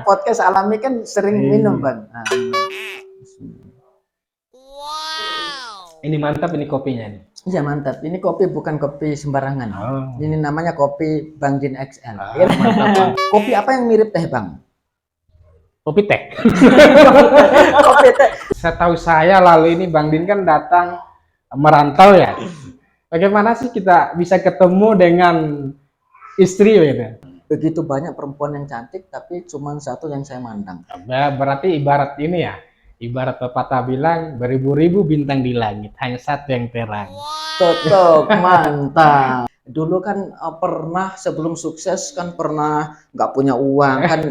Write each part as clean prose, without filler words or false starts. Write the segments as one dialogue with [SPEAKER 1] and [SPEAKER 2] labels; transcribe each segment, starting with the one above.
[SPEAKER 1] podcast Alami kan sering minum, Bang. Nah,
[SPEAKER 2] Ini mantap ini kopinya nih.
[SPEAKER 1] iya mantap. Ini kopi bukan kopi sembarangan.
[SPEAKER 2] Oh.
[SPEAKER 1] Ini namanya kopi Bang Jin XL.
[SPEAKER 2] Mantap.
[SPEAKER 1] Kopi apa yang mirip teh, Bang?
[SPEAKER 2] Kopi teh.
[SPEAKER 1] Kopi teh.
[SPEAKER 2] Setahu saya lalu ini Bang Din kan datang merantau ya. Bagaimana sih kita bisa ketemu dengan istri gitu?
[SPEAKER 1] Begitu banyak perempuan yang cantik, tapi cuma satu yang saya mandang.
[SPEAKER 2] Berarti ibarat ini ya, ibarat pepatah bilang beribu-ribu bintang di langit, hanya satu yang terang.
[SPEAKER 1] Cocok, mantap. Dulu kan pernah sebelum sukses kan pernah nggak punya uang kan.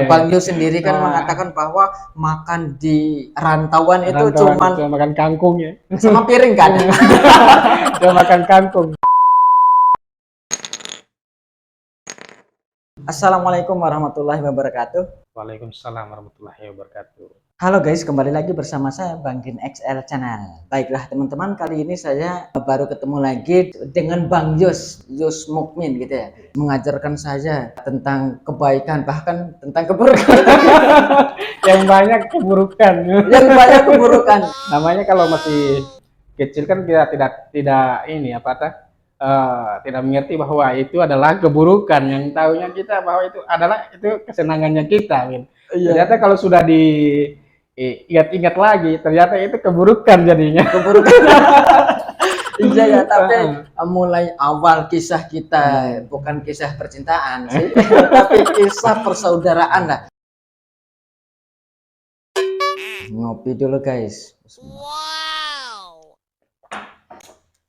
[SPEAKER 1] Bang Yo sendiri kan mengatakan bahwa makan di rantauan itu cuma
[SPEAKER 2] makan kangkung ya,
[SPEAKER 1] sama piring kan.
[SPEAKER 2] cuma makan kangkung.
[SPEAKER 1] Assalamualaikum warahmatullahi wabarakatuh.
[SPEAKER 2] Waalaikumsalam warahmatullahi wabarakatuh.
[SPEAKER 1] Halo guys, kembali lagi bersama saya Bang Jin XL Channel. Baiklah teman-teman, kali ini saya baru ketemu lagi dengan Bang Yus Mukmin gitu ya. Mengajarkan saja tentang kebaikan, bahkan tentang keburukan.
[SPEAKER 2] Yang banyak keburukan.
[SPEAKER 1] Yang banyak keburukan.
[SPEAKER 2] Namanya kalau masih kecil kan kita tidak ini tidak mengerti bahwa itu adalah keburukan, yang tahunya kita bahwa itu adalah kesenangannya kita. Iya. Ternyata kalau sudah diingat-ingat lagi, ternyata itu keburukan jadinya. Keburukan.
[SPEAKER 1] Iya ya, tapi mulai awal kisah kita bukan kisah percintaan sih, tapi kisah persaudaraan lah. Ngopi dulu guys.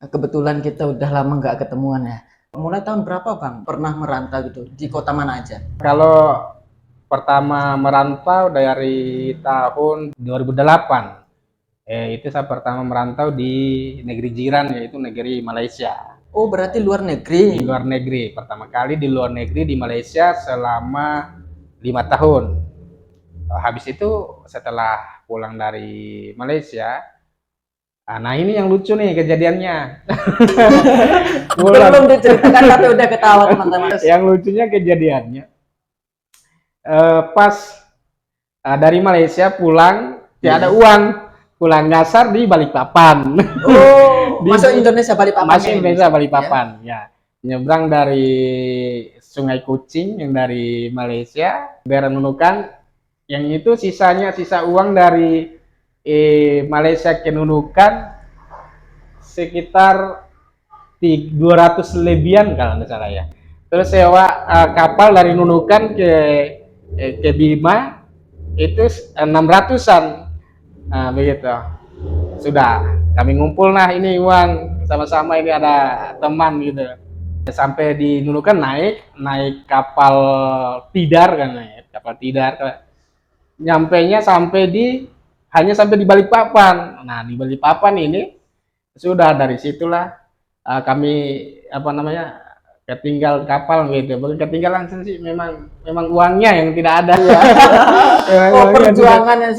[SPEAKER 1] Kebetulan kita udah lama nggak ketemuan ya. Mulai tahun berapa Bang pernah merantau gitu? Di kota mana aja?
[SPEAKER 2] Kalau pertama merantau dari tahun 2008. Itu saya pertama merantau di negeri jiran, yaitu negeri Malaysia.
[SPEAKER 1] Oh, berarti luar negeri?
[SPEAKER 2] Di luar negeri. Pertama kali di luar negeri di Malaysia selama 5 tahun. Habis itu setelah pulang dari Malaysia, nah ini yang lucu nih kejadiannya.
[SPEAKER 1] Belum diceritakan tapi udah ketawa teman-teman.
[SPEAKER 2] Yang lucunya kejadiannya pas dari Malaysia pulang tiada uang, pulang nyasar di Balikpapan.
[SPEAKER 1] Oh, masuk Indonesia Balikpapan.
[SPEAKER 2] Masuk Indonesia Balikpapan ya. Nyebrang dari Sungai Kucing yang dari Malaysia, daerah Nunukan, yang itu sisa uang dari Malaysia ke Nunukan sekitar 200 lebihan kalau tidak salah ya. Terus sewa kapal dari Nunukan ke Bima itu 600-an. Nah, begitu. Sudah kami ngumpul, nah ini uang sama-sama, ini ada teman gitu. Sampai di Nunukan naik kapal tidar kan, kapal tidar. Nyampainya hanya sampai di Balikpapan. Nah, di Balikpapan ini sudah dari situlah kami ketinggal kapal gitu. Bukan ketinggalan sih, memang uangnya yang tidak ada.
[SPEAKER 1] Perjuangan yang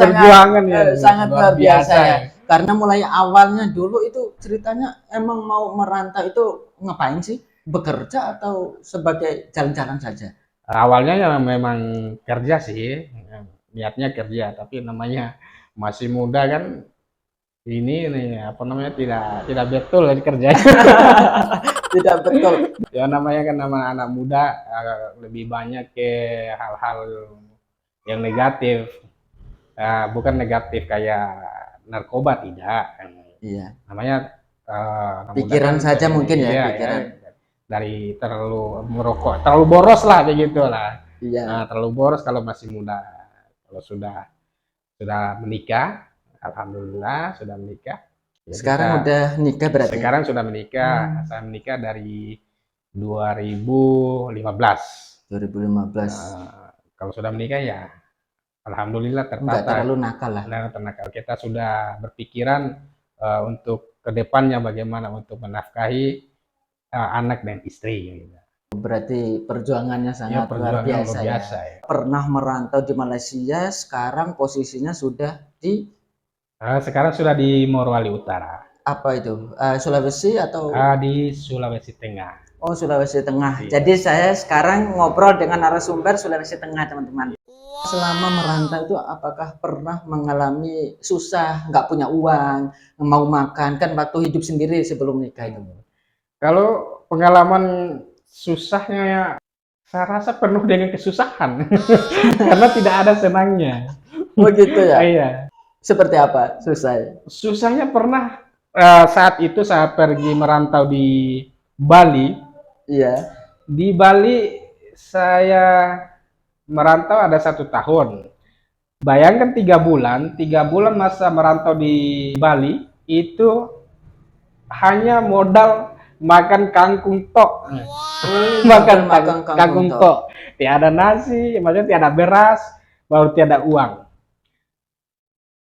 [SPEAKER 1] sangat luar biasa ya.
[SPEAKER 2] Ya.
[SPEAKER 1] Karena mulai awalnya dulu itu ceritanya emang mau merantau itu ngapain sih? Bekerja atau sebagai jalan-jalan saja?
[SPEAKER 2] Awalnya ya memang kerja sih. Niatnya kerja, tapi namanya masih muda kan, ini tidak betul lagi kerjanya.
[SPEAKER 1] Tidak betul
[SPEAKER 2] Ya namanya kan anak muda lebih banyak ke hal-hal yang negatif, bukan negatif kayak narkoba, tidak.
[SPEAKER 1] Iya,
[SPEAKER 2] Namanya
[SPEAKER 1] pikiran saja mungkin ya, pikiran
[SPEAKER 2] dari terlalu merokok, terlalu boros lah begitu lah.
[SPEAKER 1] Iya.
[SPEAKER 2] Terlalu boros kalau masih muda. Kalau sudah menikah, alhamdulillah sudah menikah. Ya,
[SPEAKER 1] sekarang udah nikah berarti?
[SPEAKER 2] Sekarang sudah menikah. Saya menikah dari 2015. Kalau sudah menikah ya alhamdulillah tertata.
[SPEAKER 1] Enggak terlalu nakal lah.
[SPEAKER 2] Ternakal. Kita sudah berpikiran untuk kedepannya bagaimana untuk menafkahi anak dan istri. Gitu.
[SPEAKER 1] Berarti perjuangannya sangat luar biasa ya. Pernah merantau di Malaysia, sekarang posisinya sudah di
[SPEAKER 2] sekarang sudah di Morowali Utara.
[SPEAKER 1] Apa itu? Sulawesi atau
[SPEAKER 2] di Sulawesi Tengah.
[SPEAKER 1] Oh, Sulawesi Tengah. Iya. Jadi saya sekarang ngobrol dengan narasumber Sulawesi Tengah, teman-teman. Selama merantau itu apakah pernah mengalami susah, nggak punya uang, mau makan, kan waktu hidup sendiri sebelum nikah itu?
[SPEAKER 2] Kalau pengalaman susahnya ya, saya rasa penuh dengan kesusahan karena tidak ada senangnya.
[SPEAKER 1] Oh gitu ya?
[SPEAKER 2] Iya,
[SPEAKER 1] Seperti apa susah?
[SPEAKER 2] susahnya pernah saat itu saya pergi merantau di Bali.
[SPEAKER 1] Iya,
[SPEAKER 2] Di Bali saya merantau ada 1 tahun. Bayangkan 3 bulan masa merantau di Bali itu hanya modal makan kangkung tok.
[SPEAKER 1] modal
[SPEAKER 2] Makan
[SPEAKER 1] makan kangkung
[SPEAKER 2] kangkung
[SPEAKER 1] tok.
[SPEAKER 2] tok. Tiada nasi, maksudnya tiada beras, baru tiada uang.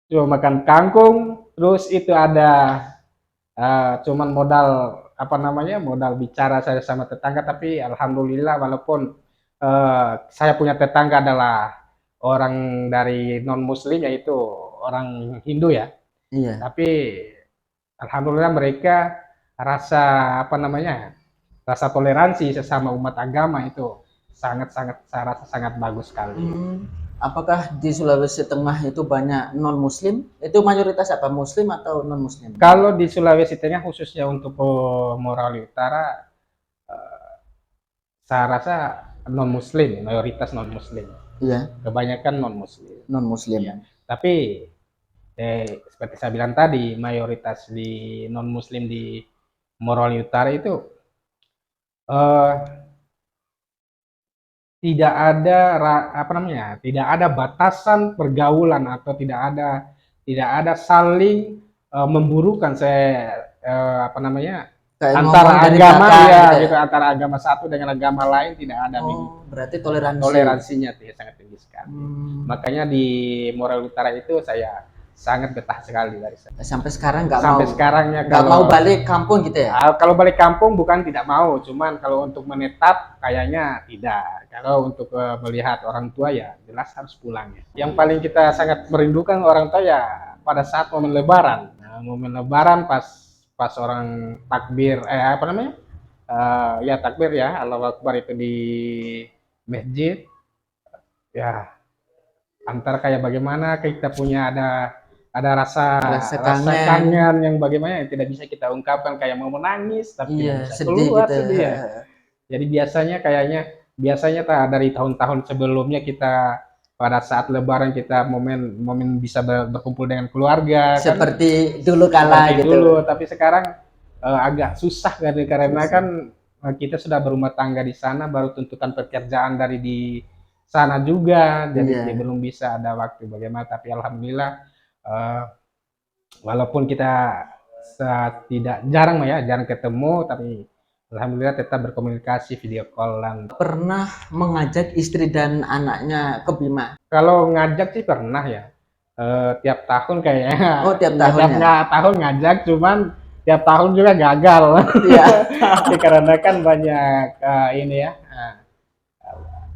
[SPEAKER 2] Cuma makan kangkung, terus itu ada cuman modal apa namanya, modal bicara saya sama tetangga, tapi alhamdulillah walaupun saya punya tetangga adalah orang dari non muslim, yaitu orang Hindu ya,
[SPEAKER 1] Iya.
[SPEAKER 2] tapi alhamdulillah mereka rasa apa namanya, rasa toleransi sesama umat agama itu sangat-sangat, saya rasa sangat bagus sekali.
[SPEAKER 1] Apakah di Sulawesi Tengah itu banyak non-Muslim? Itu mayoritas apa? Muslim atau non-Muslim?
[SPEAKER 2] Kalau di Sulawesi Tengah khususnya untuk Morowali Utara, saya rasa non muslim, mayoritas non muslim,
[SPEAKER 1] Iya,
[SPEAKER 2] kebanyakan non muslim.
[SPEAKER 1] non-Muslim.
[SPEAKER 2] Ya. Tapi seperti saya bilang tadi, mayoritas di non muslim di Morowali Utara itu eh, tidak ada apa namanya, tidak ada batasan pergaulan, atau tidak ada saling memburukan saya apa namanya,
[SPEAKER 1] Kayak
[SPEAKER 2] antara
[SPEAKER 1] ngomong dari
[SPEAKER 2] agama
[SPEAKER 1] belakang
[SPEAKER 2] ya
[SPEAKER 1] gitu ya?
[SPEAKER 2] gitu, antara agama satu dengan agama lain tidak ada.
[SPEAKER 1] Oh, berarti toleransi.
[SPEAKER 2] Toleransinya sangat tinggi sekali. Makanya
[SPEAKER 1] Hmm.
[SPEAKER 2] di Morowali Utara itu saya sangat betah sekali dari sana.
[SPEAKER 1] Sampai sekarang nggak mau.
[SPEAKER 2] Sampai sekarang ya,
[SPEAKER 1] Nggak mau balik kampung gitu ya?
[SPEAKER 2] kalau balik kampung bukan tidak mau, cuman kalau untuk menetap kayaknya tidak. Kalau untuk melihat orang tua ya jelas harus pulang ya. Yang paling kita sangat merindukan orang tua ya pada saat momen Lebaran. Nah, momen Lebaran pas pas orang takbir, apa namanya? Ya takbir ya, Allahu Akbar itu di masjid. Ya, antara kayak bagaimana kita punya ada
[SPEAKER 1] Rasa
[SPEAKER 2] rasa
[SPEAKER 1] kangen.
[SPEAKER 2] kangen yang bagaimana yang tidak bisa kita ungkapkan, kayak mau menangis tapi
[SPEAKER 1] Iya,
[SPEAKER 2] tidak bisa
[SPEAKER 1] sedih
[SPEAKER 2] keluar,
[SPEAKER 1] gitu.
[SPEAKER 2] sedih ya. Jadi biasanya dari tahun-tahun sebelumnya kita pada saat Lebaran kita momen bisa berkumpul dengan keluarga kan,
[SPEAKER 1] Seperti dulu kala
[SPEAKER 2] seperti
[SPEAKER 1] gitu.
[SPEAKER 2] dulu. Tapi sekarang agak susah kan, karena kan kita sudah berumah tangga di sana, baru tuntutan pekerjaan dari di sana juga, jadi
[SPEAKER 1] Iya.
[SPEAKER 2] belum bisa ada waktu bagaimana. Tapi alhamdulillah eh, walaupun kita tidak jarang ya, jarang ketemu, tapi alhamdulillah tetap berkomunikasi video callan.
[SPEAKER 1] Pernah mengajak istri dan anaknya ke Bima?
[SPEAKER 2] Kalau ngajak sih pernah ya. Tiap tahun kayaknya.
[SPEAKER 1] Oh, tiap tahun ya?
[SPEAKER 2] Tiap tahun ngajak, cuman tiap tahun juga gagal.
[SPEAKER 1] Iya.
[SPEAKER 2] Karena kan banyak ini ya,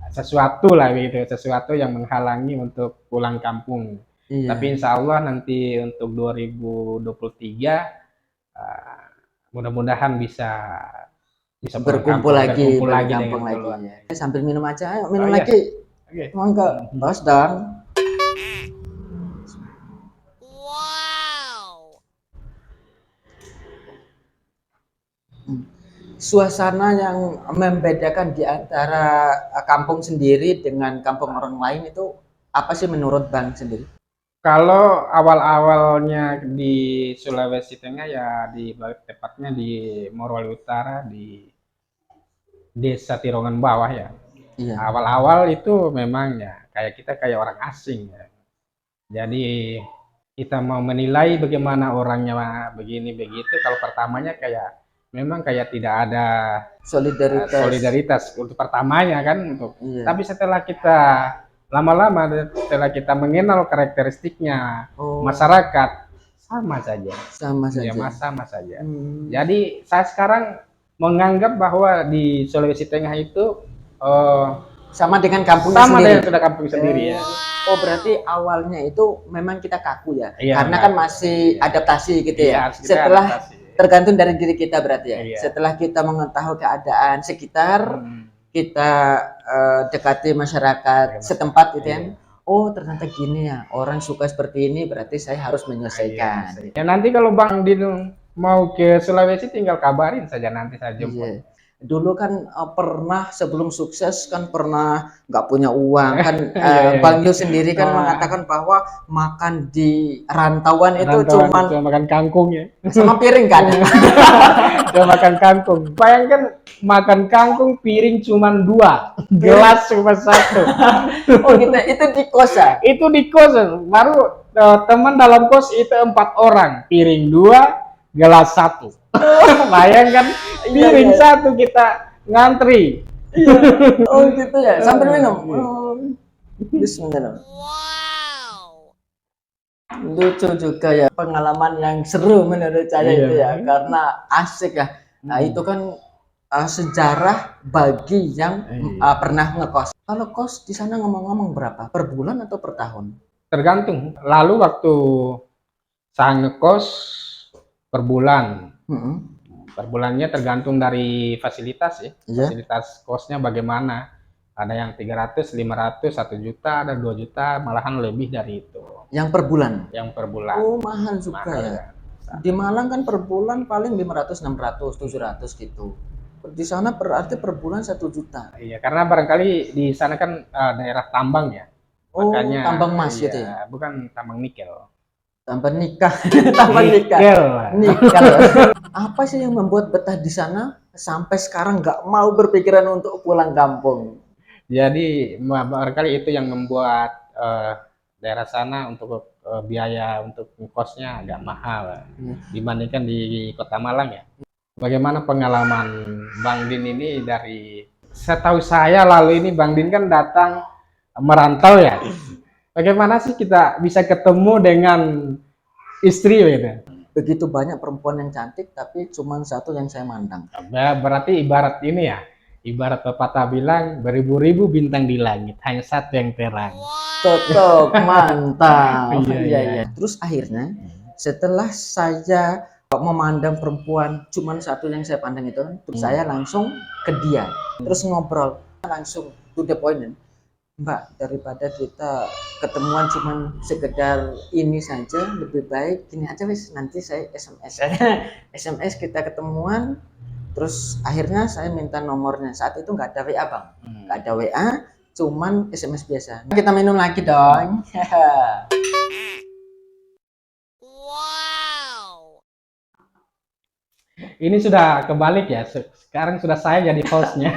[SPEAKER 2] sesuatu lah gitu, sesuatu yang menghalangi untuk pulang kampung.
[SPEAKER 1] Iya.
[SPEAKER 2] Tapi insya Allah nanti untuk 2023 mudah-mudahan bisa bisa pulang
[SPEAKER 1] Berkumpul
[SPEAKER 2] kampung,
[SPEAKER 1] lagi,
[SPEAKER 2] berkumpul lagi
[SPEAKER 1] berkampung
[SPEAKER 2] dengan
[SPEAKER 1] lagi.
[SPEAKER 2] keluarga.
[SPEAKER 1] Sambil minum aja, ayo minum
[SPEAKER 2] Oh, iya.
[SPEAKER 1] lagi.
[SPEAKER 2] Oke.
[SPEAKER 1] Monggo, bos dong. Suasana yang membedakan di antara kampung sendiri dengan kampung orang lain itu apa sih menurut Bang sendiri?
[SPEAKER 2] Kalau awal-awalnya di Sulawesi Tengah ya, tepatnya di Morowali Utara, di Desa Tirongan Bawah ya.
[SPEAKER 1] Iya.
[SPEAKER 2] Awal-awal itu memang ya kayak kita kayak orang asing ya. Jadi kita mau menilai bagaimana orangnya begini begitu, kalau pertamanya kayak memang kayak tidak ada solidaritas untuk pertamanya kan, untuk.
[SPEAKER 1] Iya.
[SPEAKER 2] Tapi setelah kita lama-lama, setelah kita mengenal karakteristiknya masyarakat, sama saja.
[SPEAKER 1] Sama
[SPEAKER 2] Ya,
[SPEAKER 1] saja.
[SPEAKER 2] sama saja. Jadi saya sekarang menganggap bahwa di Sulawesi Tengah itu
[SPEAKER 1] Sama dengan kampungnya
[SPEAKER 2] sama
[SPEAKER 1] sendiri.
[SPEAKER 2] dengan sudah kampung sendiri ya.
[SPEAKER 1] Oh, berarti awalnya itu memang kita kaku ya?
[SPEAKER 2] Iya,
[SPEAKER 1] Karena kan
[SPEAKER 2] kaku.
[SPEAKER 1] masih adaptasi gitu
[SPEAKER 2] Iya,
[SPEAKER 1] ya.
[SPEAKER 2] harus kita
[SPEAKER 1] Setelah
[SPEAKER 2] adaptasi.
[SPEAKER 1] tergantung dari diri kita berarti ya.
[SPEAKER 2] Iya.
[SPEAKER 1] Setelah kita mengetahui keadaan sekitar, kita dekati masyarakat setempat gitu kan.
[SPEAKER 2] Iya.
[SPEAKER 1] oh ternyata gini ya, orang suka seperti ini berarti saya harus menyelesaikan.
[SPEAKER 2] Ya nanti kalau Bang Din mau ke Sulawesi tinggal kabarin saja, nanti saya jemput.
[SPEAKER 1] Iya. Dulu kan pernah sebelum sukses kan pernah nggak punya uang kan,
[SPEAKER 2] Iya.
[SPEAKER 1] Bang Yus sendiri kan
[SPEAKER 2] Wah.
[SPEAKER 1] mengatakan bahwa makan di rantauan itu
[SPEAKER 2] Rantauan
[SPEAKER 1] cuman
[SPEAKER 2] cuma makan kangkung ya.
[SPEAKER 1] sama piring kan.
[SPEAKER 2] Cuma makan kangkung. Bayangkan makan kangkung piring cuma 2, gelas cuma 1.
[SPEAKER 1] Oh gitu, itu di kos ya?
[SPEAKER 2] Itu di kos, baru teman dalam kos itu 4 orang, piring 2, gelas 1. Bayangkan piring
[SPEAKER 1] Iya.
[SPEAKER 2] 1 kita ngantri.
[SPEAKER 1] Oh gitu ya, sambil minum. Oh. Bismillah. Lucu juga ya, pengalaman yang seru menurut saya
[SPEAKER 2] Iya.
[SPEAKER 1] itu ya, karena asik ya. Nah itu kan sejarah bagi yang
[SPEAKER 2] Iya.
[SPEAKER 1] pernah ngekos. Kalau kos di sana ngomong-ngomong berapa? Per bulan atau per tahun?
[SPEAKER 2] Tergantung. Lalu waktu saya ngekos per bulan.
[SPEAKER 1] Mm-mm.
[SPEAKER 2] Per bulannya tergantung dari fasilitas ya.
[SPEAKER 1] Iya.
[SPEAKER 2] Fasilitas kosnya bagaimana. Ada yang 300, 500, 1 juta, ada 2 juta, malahan lebih dari itu.
[SPEAKER 1] Yang per bulan?
[SPEAKER 2] Yang per bulan.
[SPEAKER 1] Oh mahal juga
[SPEAKER 2] Mahal
[SPEAKER 1] ya.
[SPEAKER 2] ya.
[SPEAKER 1] Di Malang kan per bulan paling 500, 600, 700 gitu. Di sana berarti per bulan 1 juta.
[SPEAKER 2] Iya, karena barangkali di sana kan daerah tambang ya.
[SPEAKER 1] Oh,
[SPEAKER 2] Makanya
[SPEAKER 1] tambang emas
[SPEAKER 2] iya,
[SPEAKER 1] gitu ya?
[SPEAKER 2] bukan tambang nikel.
[SPEAKER 1] Tambah nikah, tambah nikah.
[SPEAKER 2] Nikel.
[SPEAKER 1] Nikel. Apa sih yang membuat betah di sana sampai sekarang nggak mau berpikiran untuk pulang kampung?
[SPEAKER 2] Jadi barangkali itu yang membuat daerah sana untuk biaya untuk kosnya agak mahal dibandingkan di Kota Malang ya. Bagaimana pengalaman Bang Din ini dari setahu saya lalu ini Bang Din kan datang merantau ya. Bagaimana sih kita bisa ketemu dengan istri gitu?
[SPEAKER 1] Begitu banyak perempuan yang cantik, tapi cuma satu yang saya mandang.
[SPEAKER 2] Berarti ibarat ini ya, ibarat pepatah bilang beribu-ribu bintang di langit, hanya satu yang terang.
[SPEAKER 1] Cocok, mantap.
[SPEAKER 2] Iya,
[SPEAKER 1] Iya,
[SPEAKER 2] iya.
[SPEAKER 1] iya. Terus akhirnya setelah saya memandang perempuan cuma satu yang saya pandang itu, terus saya langsung ke dia, terus ngobrol langsung to the point. Mbak, daripada kita ketemuan cuman sekedar ini saja, lebih baik gini aja wis, nanti saya SMS. SMS kita ketemuan, terus akhirnya saya minta nomornya. Saat itu nggak ada WA bang, nggak ada WA, cuman SMS biasa. Kita minum lagi dong.
[SPEAKER 2] Ini sudah kebalik ya, sekarang sudah saya jadi hostnya.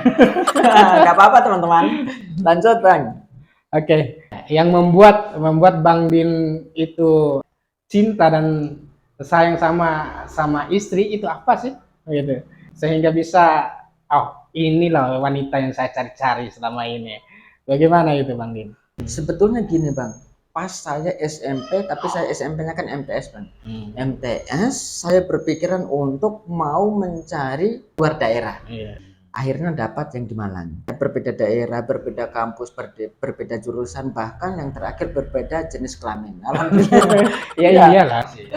[SPEAKER 1] Nggak apa-apa teman-teman, lanjut bang.
[SPEAKER 2] Oke, yang membuat Bang Din itu cinta dan sayang sama istri itu apa sih? Gitu. Sehingga bisa, oh inilah wanita yang saya cari-cari selama ini. Bagaimana itu Bang Din?
[SPEAKER 1] Sebetulnya gini bang, pas saya SMP, tapi saya SMP-nya kan MTS bang. MTS, saya berpikiran untuk mau mencari luar daerah.
[SPEAKER 2] Iya.
[SPEAKER 1] Akhirnya dapat yang di Malang. Berbeda daerah, berbeda kampus, berbeda jurusan, bahkan yang terakhir berbeda jenis kelamin. Alhamdulillah.
[SPEAKER 2] Ya iyalah sih.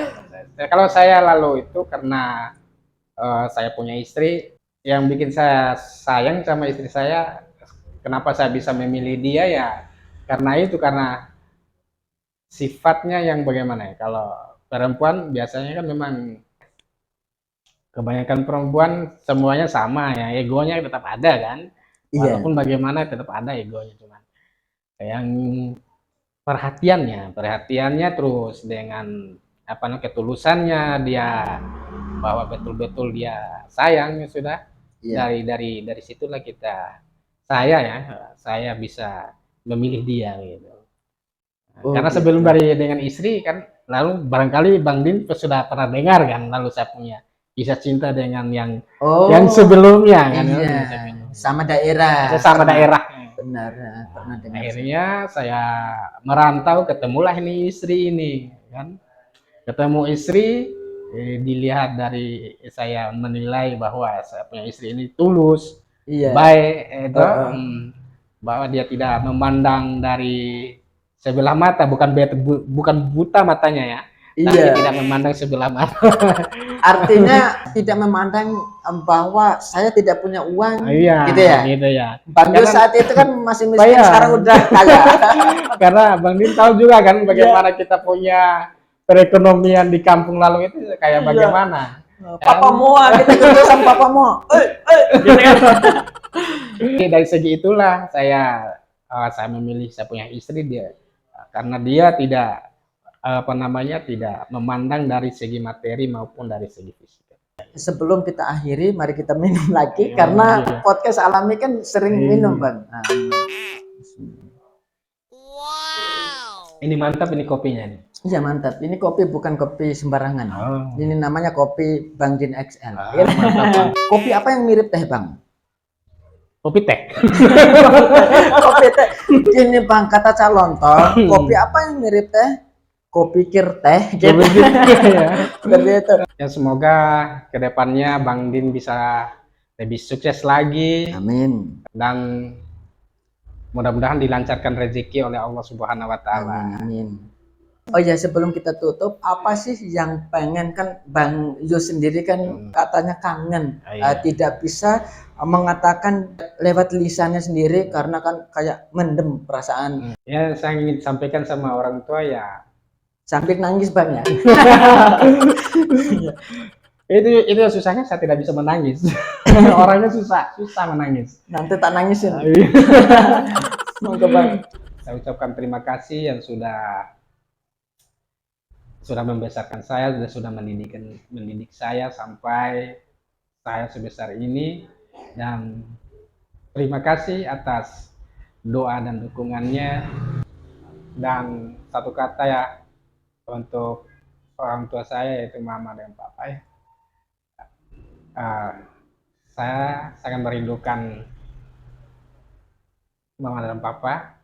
[SPEAKER 2] Kalau saya lalu itu karena saya punya istri, yang bikin saya sayang sama istri saya, kenapa saya bisa memilih dia ya karena sifatnya yang bagaimana ya. Kalau perempuan biasanya kan memang kebanyakan perempuan semuanya sama ya, egonya tetap ada kan.
[SPEAKER 1] Iya.
[SPEAKER 2] Walaupun bagaimana tetap ada egonya, cuman yang perhatiannya terus dengan apa namanya ketulusannya dia, bahwa betul-betul dia sayang ya sudah.
[SPEAKER 1] Iya.
[SPEAKER 2] Dari situlah saya bisa memilih dia gitu.
[SPEAKER 1] Oh,
[SPEAKER 2] Karena
[SPEAKER 1] gitu.
[SPEAKER 2] sebelum dengan istri kan, lalu barangkali Bang Din sudah pernah dengar kan, lalu saya punya kisah cinta dengan yang sebelumnya kan.
[SPEAKER 1] Iya. Sama daerah.
[SPEAKER 2] Sama daerah.
[SPEAKER 1] Benar, pernah dengar.
[SPEAKER 2] Akhirnya saya merantau, ketemulah ini istri ini kan. Ketemu istri, dilihat dari saya menilai bahwa saya punya istri ini tulus, baik itu, bahwa dia tidak memandang dari sebelah mata, bukan buta matanya ya, tapi
[SPEAKER 1] Iya.
[SPEAKER 2] tidak memandang sebelah mata.
[SPEAKER 1] Artinya tidak memandang bahwa saya tidak punya uang,
[SPEAKER 2] Iya,
[SPEAKER 1] gitu ya.
[SPEAKER 2] gitu ya.
[SPEAKER 1] Bang Yos
[SPEAKER 2] Karena-
[SPEAKER 1] saat itu kan masih miskin,
[SPEAKER 2] Iya.
[SPEAKER 1] sekarang udah kaya.
[SPEAKER 2] Karena Bang Din tahu juga kan bagaimana kita punya perekonomian di kampung lalu itu kayak
[SPEAKER 1] Iya.
[SPEAKER 2] bagaimana.
[SPEAKER 1] Papa Moa, kita kerja sama Papa Moa. Gitu kan.
[SPEAKER 2] Jadi dari segi itulah saya memilih saya punya istri dia karena dia tidak tidak memandang dari segi materi maupun dari segi fisik.
[SPEAKER 1] Sebelum kita akhiri, mari kita minum lagi
[SPEAKER 2] Iya,
[SPEAKER 1] karena
[SPEAKER 2] iya.
[SPEAKER 1] podcast Alami kan sering
[SPEAKER 2] Iya.
[SPEAKER 1] minum, Bang. Nah,
[SPEAKER 2] Ini mantap ini kopinya nih.
[SPEAKER 1] iya mantap. Ini kopi bukan kopi sembarangan.
[SPEAKER 2] Oh.
[SPEAKER 1] Ini namanya kopi Bang Din XL.
[SPEAKER 2] Mantap.
[SPEAKER 1] Kopi apa yang mirip teh, Bang?
[SPEAKER 2] Kopi teh.
[SPEAKER 1] Kopi teh. Ini Bang kata calon toh. Kopi apa yang mirip teh? Kopi kir teh. Gitu.
[SPEAKER 2] Ya.
[SPEAKER 1] Seperti itu.
[SPEAKER 2] Ya semoga kedepannya Bang Din bisa lebih sukses lagi
[SPEAKER 1] Amin.
[SPEAKER 2] dan mudah-mudahan dilancarkan rezeki oleh Allah Subhanahu wa taala.
[SPEAKER 1] Amin. Oh ya, sebelum kita tutup, apa sih yang pengen kan Bang Yos sendiri kan katanya kangen,
[SPEAKER 2] Iya.
[SPEAKER 1] tidak bisa mengatakan lewat lisannya sendiri karena kan kayak mendem perasaan.
[SPEAKER 2] Ya saya ingin sampaikan sama orang tua ya
[SPEAKER 1] Sampai nangis Bang ya.
[SPEAKER 2] itu susahnya saya tidak bisa menangis. Orangnya susah menangis.
[SPEAKER 1] Nanti tak nangisin.
[SPEAKER 2] Iya.
[SPEAKER 1] Semoga Bang.
[SPEAKER 2] Saya ucapkan terima kasih yang sudah membesarkan saya, sudah mendidik saya sampai saya sebesar ini, dan terima kasih atas doa dan dukungannya. Dan satu kata ya untuk orang tua saya yaitu mama dan papa ya. Saya sangat merindukan mama dan papa.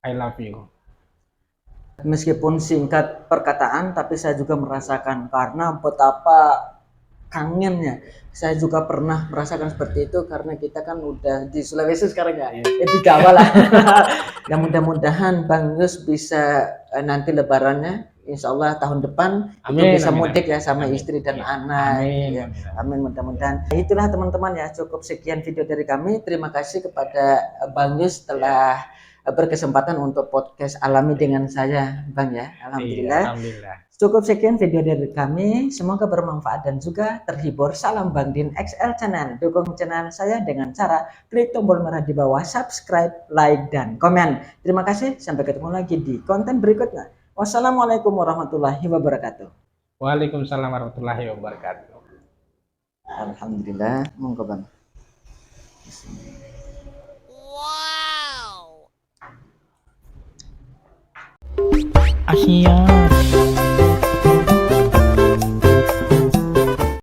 [SPEAKER 2] I love you.
[SPEAKER 1] Meskipun singkat perkataan, tapi saya juga merasakan karena betapa kangennya. Saya juga pernah merasakan seperti itu karena kita kan udah di Sulawesi sekarang ya, di Jawa lah. Ya mudah-mudahan Bang Yos bisa nanti lebarannya, insya Allah tahun depan itu
[SPEAKER 2] Amin,
[SPEAKER 1] bisa
[SPEAKER 2] amin,
[SPEAKER 1] mudik
[SPEAKER 2] amin.
[SPEAKER 1] ya sama
[SPEAKER 2] Amin.
[SPEAKER 1] istri dan
[SPEAKER 2] Iya.
[SPEAKER 1] anak.
[SPEAKER 2] Amin,
[SPEAKER 1] Ya.
[SPEAKER 2] amin.
[SPEAKER 1] Amin mudah-mudahan. Itulah teman-teman ya, cukup sekian video dari kami. Terima kasih kepada Bang Yos telah berkesempatan untuk podcast Alami dengan saya, Bang ya. Alhamdulillah.
[SPEAKER 2] Iya, alhamdulillah.
[SPEAKER 1] Cukup sekian video dari kami. Semoga bermanfaat dan juga terhibur. Salam Bang Din XL Channel. Dukung channel saya dengan cara klik tombol merah di bawah, subscribe, like, dan komen. Terima kasih. Sampai ketemu lagi di konten berikutnya. Wassalamualaikum warahmatullahi wabarakatuh.
[SPEAKER 2] Waalaikumsalam warahmatullahi wabarakatuh.
[SPEAKER 1] Alhamdulillah. Monggo Bang.
[SPEAKER 3] Asyik